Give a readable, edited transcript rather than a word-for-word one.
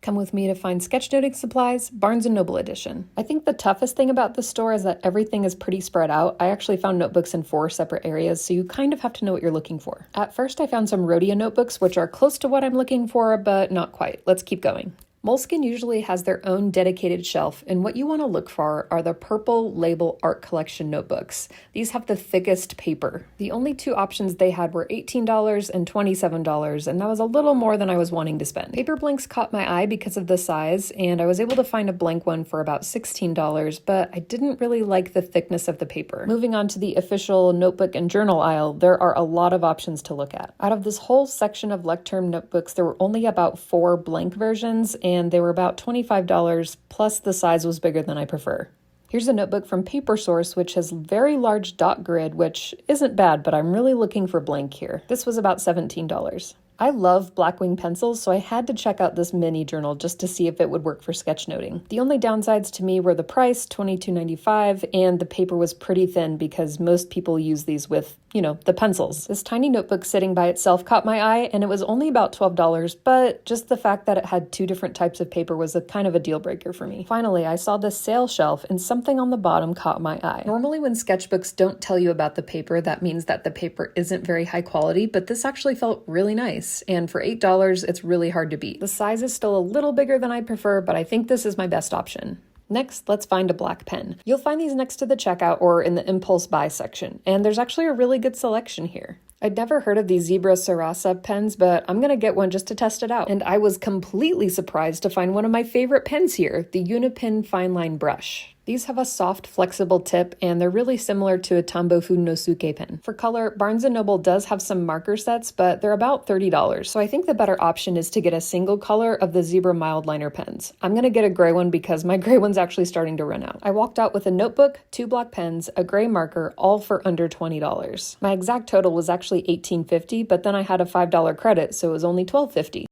Come with me to find sketchnoting supplies, Barnes & Noble edition. I think the toughest thing about this store is that everything is pretty spread out. I actually found notebooks in 4 separate areas, so you kind of have to know what you're looking for. At first, I found some Rhodia notebooks, which are close to what I'm looking for, but not quite. Let's keep going. Moleskine usually has their own dedicated shelf, and what you want to look for are the Purple Label Art Collection notebooks. These have the thickest paper. The only 2 options they had were $18 and $27, and that was a little more than I was wanting to spend. Paper blanks caught my eye because of the size, and I was able to find a blank one for about $16, but I didn't really like the thickness of the paper. Moving on to the official notebook and journal aisle, there are a lot of options to look at. Out of this whole section of Lecterm notebooks, there were only about 4 blank versions, and they were about $25, plus the size was bigger than I prefer. Here's a notebook from Paper Source, which has very large dot grid, which isn't bad, but I'm really looking for blank here. This was about $17. I love Blackwing pencils, so I had to check out this mini journal just to see if it would work for sketchnoting. The only downsides to me were the price, $22.95, and the paper was pretty thin because most people use these with, the pencils. This tiny notebook sitting by itself caught my eye, and it was only about $12, but just the fact that it had 2 different types of paper was a kind of a deal breaker for me. Finally, I saw this sale shelf, and something on the bottom caught my eye. Normally when sketchbooks don't tell you about the paper, that means that the paper isn't very high quality, but this actually felt really nice. And for $8, it's really hard to beat. The size is still a little bigger than I prefer, but I think this is my best option. Next, let's find a black pen. You'll find these next to the checkout or in the impulse buy section, and there's actually a really good selection here. I'd never heard of these Zebra Sarasa pens, but I'm gonna get one just to test it out. And I was completely surprised to find one of my favorite pens here, the Unipin Fine Line Brush. These have a soft, flexible tip, and they're really similar to a Tambofu no Suke pen. For color, Barnes & Noble does have some marker sets, but they're about $30, so I think the better option is to get a single color of the Zebra Mildliner pens. I'm gonna get a gray one because my gray one's actually starting to run out. I walked out with a notebook, 2 black pens, a gray marker, all for under $20. My exact total was actually $18.50, but then I had a $5 credit, so it was only $12.50.